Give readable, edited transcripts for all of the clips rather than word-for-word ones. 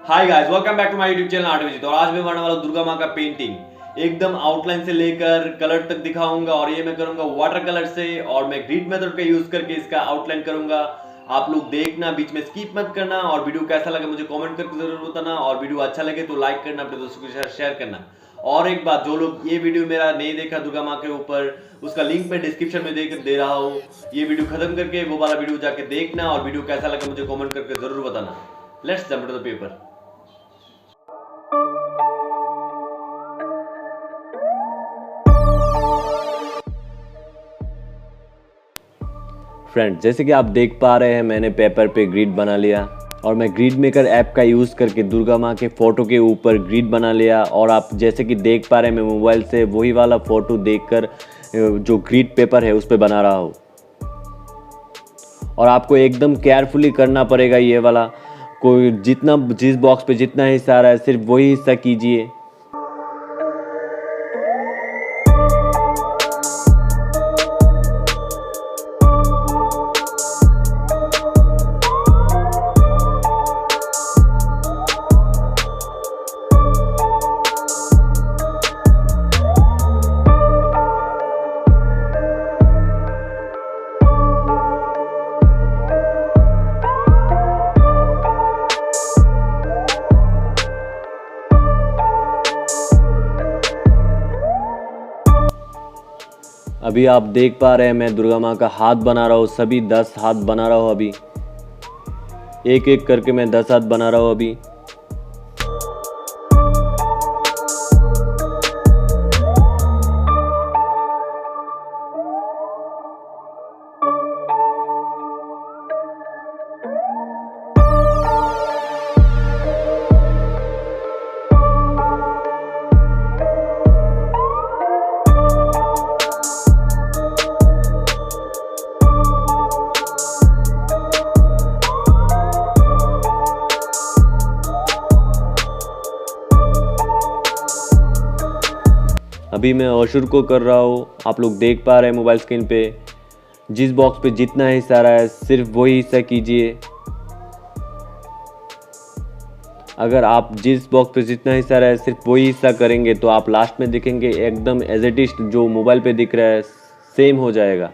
Hi guys, welcome back to my YouTube channel Abhijeet. और आज मैं बनाने वाला हूँ दुर्गा माँ का पेंटिंग। एकदम आउटलाइन से लेकर कलर तक दिखाऊंगा और ये मैं करूंगा वाटर कलर से और मैं ग्रिड मेथड का यूज करके इसका आउटलाइन करूंगा। आप लोग देखना, बीच में स्किप मत करना। और वीडियो कैसा लगा मुझे कमेंट करके जरूर बताना। और वीडियो अच्छा लगे तो लाइक करना, अपने दोस्तों के साथ शेयर करना। और एक बात, जो लोग ये वीडियो मेरा नहीं देखा दुर्गा माँ के ऊपर, उसका लिंक मैं डिस्क्रिप्शन में दे रहा हूँ। ये वीडियो खत्म करके वो वाला वीडियो जाके देखना और वीडियो कैसा लगा मुझे कमेंट करके जरूर बताना। Let's jump to the paper. Friends, जैसे कि आप देख पा रहे हैं मैंने पेपर पे ग्रिड बना लिया और मैं ग्रिड मेकर ऐप का यूज़ करके दुर्गा माँ के फ़ोटो के ऊपर ग्रिड बना लिया। और आप जैसे कि देख पा रहे हैं मैं मोबाइल से वही वाला फ़ोटो देखकर जो ग्रिड पेपर है उस पर बना रहा हूँ। और आपको एकदम केयरफुली करना पड़ेगा ये वाला। कोई जिस बॉक्स पे जितना हिस्सा आ रहा है सिर्फ वही हिस्सा कीजिए। अभी आप देख पा रहे हैं मैं दुर्गा माँ का हाथ बना रहा हूँ। सभी 10 हाथ बना रहा हूँ। अभी एक एक करके मैं 10 हाथ बना रहा हूँ अभी। अभी मैं असुर को कर रहा हूँ। आप लोग देख पा रहे हैं मोबाइल स्क्रीन पे जिस बॉक्स पे जितना हिस्सा आ रहा है सिर्फ वही हिस्सा कीजिए। अगर आप जिस बॉक्स पे जितना हिस्सा आ रहा है सिर्फ वही हिस्सा करेंगे तो आप लास्ट में देखेंगे एकदम एज इट इज जो मोबाइल पे दिख रहा है सेम हो जाएगा।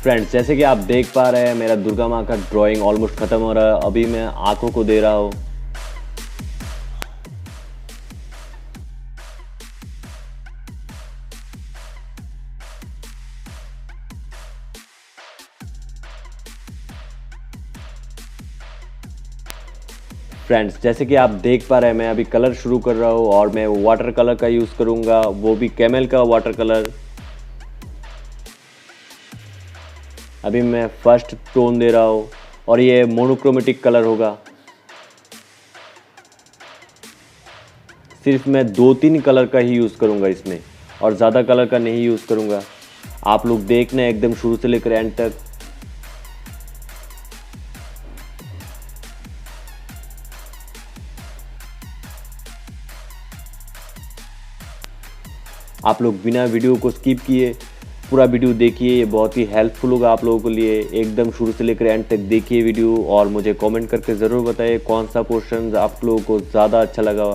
फ्रेंड्स, जैसे कि आप देख पा रहे हैं मेरा दुर्गा माँ का ड्राइंग ऑलमोस्ट ख़त्म हो रहा है। अभी मैं आंखों को दे रहा हूँ। फ्रेंड्स, जैसे कि आप देख पा रहे हैं मैं अभी कलर शुरू कर रहा हूँ और मैं वाटर कलर का यूज़ करूँगा, वो भी कैमल का वाटर कलर। अभी मैं फर्स्ट टोन दे रहा हूँ और ये मोनोक्रोमेटिक कलर होगा। सिर्फ मैं 2-3 कलर का ही यूज़ करूँगा इसमें और ज़्यादा कलर का नहीं यूज़ करूँगा। आप लोग देखना एकदम शुरू से लेकर एंड तक। आप लोग बिना वीडियो को स्किप किए पूरा वीडियो देखिए, ये बहुत ही हेल्पफुल होगा आप लोगों के लिए। एकदम शुरू से लेकर एंड तक देखिए वीडियो और मुझे कमेंट करके ज़रूर बताइए कौन सा पोर्शन आप लोगों को ज़्यादा अच्छा लगा।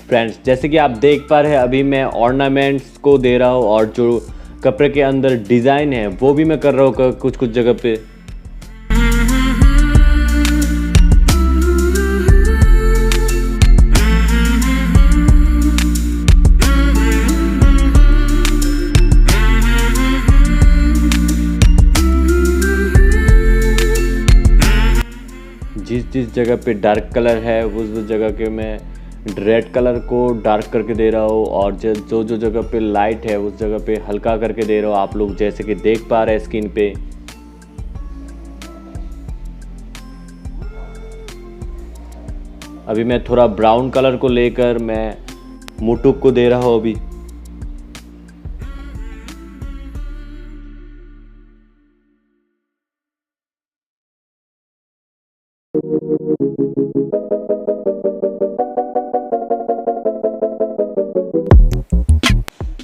फ्रेंड्स जैसे कि आप देख पा रहे हैं अभी मैं ऑर्नामेंट्स को दे रहा हूँ और जो कपड़े के अंदर डिज़ाइन है वो भी मैं कर रहा हूँ कुछ कुछ जगह पे। जिस जगह पे डार्क कलर है उस जगह के मैं रेड कलर को डार्क करके दे रहा हूँ और जो जगह पे लाइट है उस जगह पे हल्का करके दे रहा हूँ। आप लोग जैसे कि देख पा रहे हैं स्क्रीन पे। अभी मैं थोड़ा ब्राउन कलर को लेकर मैं मुटुक को दे रहा हूँ अभी।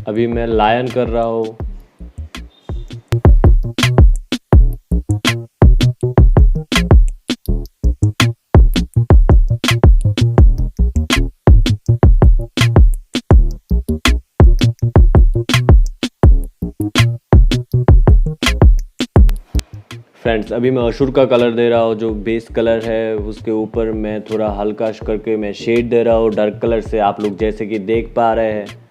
अभी मैं लायन कर रहा हूँ। फ्रेंड्स अभी मैं असुर का कलर दे रहा हूँ, जो बेस कलर है उसके ऊपर मैं थोड़ा हल्का करके मैं शेड दे रहा हूँ डार्क कलर से। आप लोग जैसे कि देख पा रहे हैं।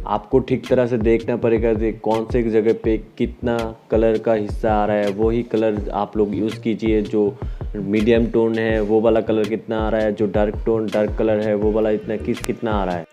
आपको ठीक तरह से देखना पड़ेगा कि कौन से जगह पे कितना कलर का हिस्सा आ रहा है, वही कलर आप लोग यूज़ कीजिए। जो मीडियम टोन है वो वाला कलर कितना आ रहा है, जो डार्क कलर है वो वाला कितना आ रहा है।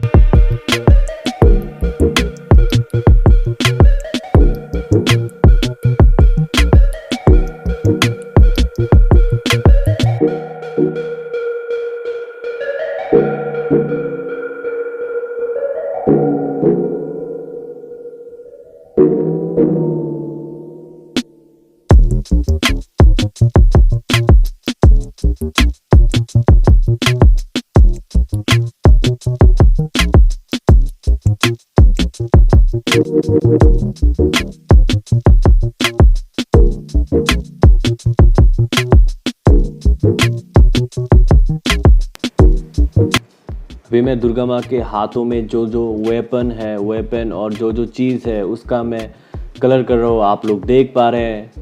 अभी मैं दुर्गा माँ के हाथों में जो वेपन और जो चीज़ है उसका मैं कलर कर रहा हूँ। आप लोग देख पा रहे हैं।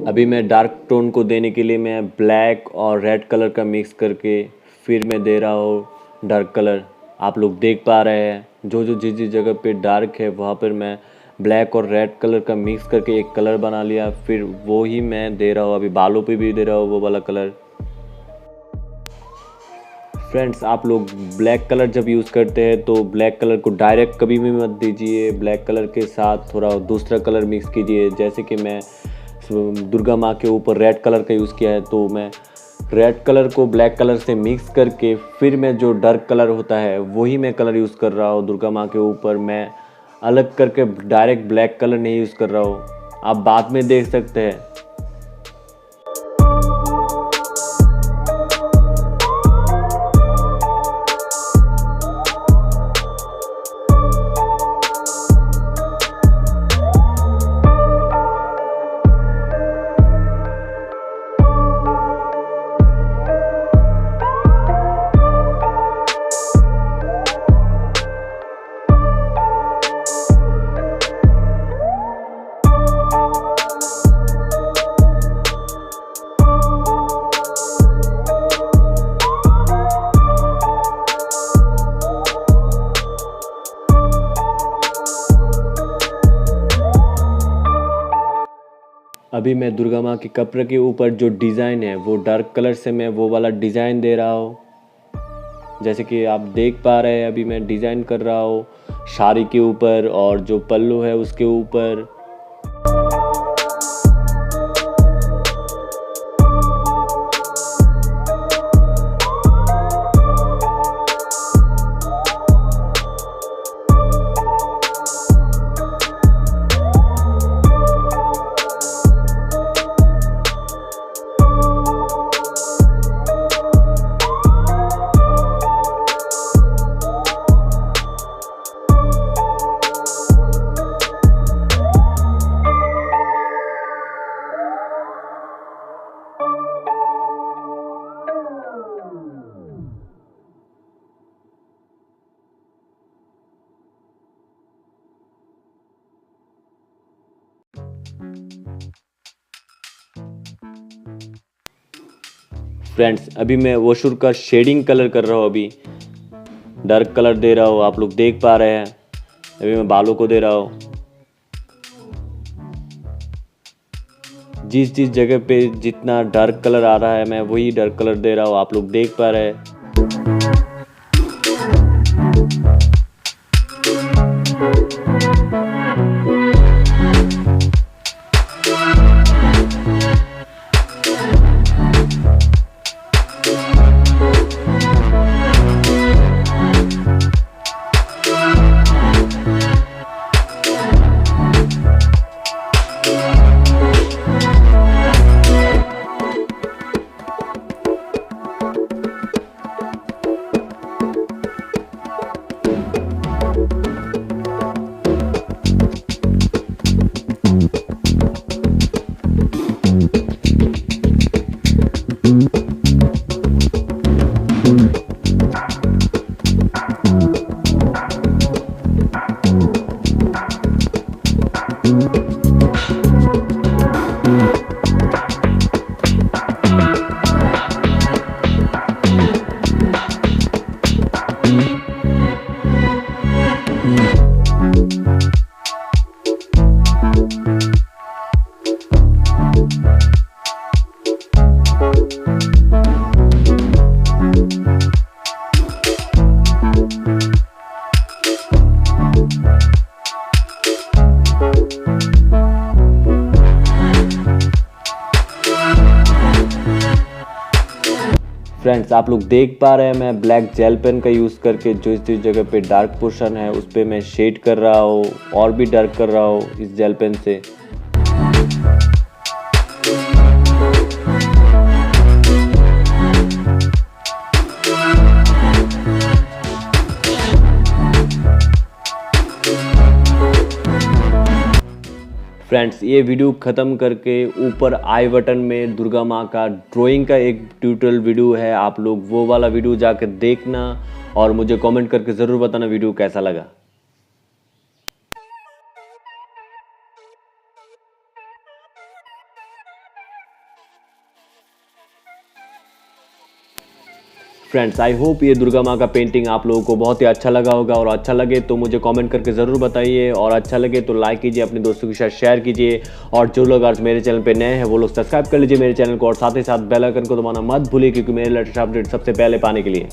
अभी मैं डार्क टोन को देने के लिए मैं ब्लैक और रेड कलर का मिक्स करके फिर मैं दे रहा हूँ डार्क कलर। आप लोग देख पा रहे हैं जिस जगह पे डार्क है वहाँ पर मैं ब्लैक और रेड कलर का मिक्स करके एक कलर बना लिया, फिर वो ही मैं दे रहा हूँ। अभी बालों पे भी दे रहा हूँ वो वाला कलर। फ्रेंड्स आप लोग ब्लैक कलर जब यूज़ करते हैं तो ब्लैक कलर को डायरेक्ट कभी भी मत दीजिए। ब्लैक कलर के साथ थोड़ा दूसरा कलर मिक्स कीजिए। जैसे कि मैं दुर्गा माँ के ऊपर रेड कलर का यूज़ किया है तो मैं रेड कलर को ब्लैक कलर से मिक्स करके फिर मैं जो डार्क कलर होता है वही मैं कलर यूज़ कर रहा हूँ दुर्गा माँ के ऊपर। मैं अलग करके डायरेक्ट ब्लैक कलर नहीं यूज़ कर रहा हूँ, आप बाद में देख सकते हैं। अभी मैं दुर्गा माँ के कपड़े के ऊपर जो डिज़ाइन है वो डार्क कलर से मैं वो वाला डिज़ाइन दे रहा हूँ। जैसे कि आप देख पा रहे हैं अभी मैं डिज़ाइन कर रहा हूँ साड़ी के ऊपर और जो पल्लू है उसके ऊपर। फ्रेंड्स अभी मैं वॉशर का शेडिंग कलर कर रहा हूँ, अभी डार्क कलर दे रहा हूँ, आप लोग देख पा रहे हैं। अभी मैं बालों को दे रहा हूँ। जिस जिस जगह पे जितना डार्क कलर आ रहा है मैं वही डार्क कलर दे रहा हूँ, आप लोग देख पा रहे हैं। फ्रेंड्स आप लोग देख पा रहे हैं मैं ब्लैक जेल पेन का यूज़ करके जो इस जगह पे डार्क पोर्शन है उस पर मैं शेड कर रहा हूँ और भी डार्क कर रहा हूँ इस जेल पेन से। फ्रेंड्स ये वीडियो ख़त्म करके ऊपर आई बटन में दुर्गा माँ का ड्राइंग का एक ट्यूटोरियल वीडियो है, आप लोग वो वाला वीडियो जाकर देखना और मुझे कमेंट करके ज़रूर बताना वीडियो कैसा लगा। फ्रेंड्स आई होप ये दुर्गा माँ का पेंटिंग आप लोगों को बहुत ही अच्छा लगा होगा, और अच्छा लगे तो मुझे कमेंट करके ज़रूर बताइए, और अच्छा लगे तो लाइक कीजिए, अपने दोस्तों के साथ शेयर कीजिए, और जो लोग आज मेरे चैनल पे नए हैं वो लोग सब्सक्राइब कर लीजिए मेरे चैनल को, और साथ ही साथ बेल आइकन को दबाना मत भूलिए क्योंकि मेरे लेटेस्ट अपडेट सबसे पहले पाने के लिए।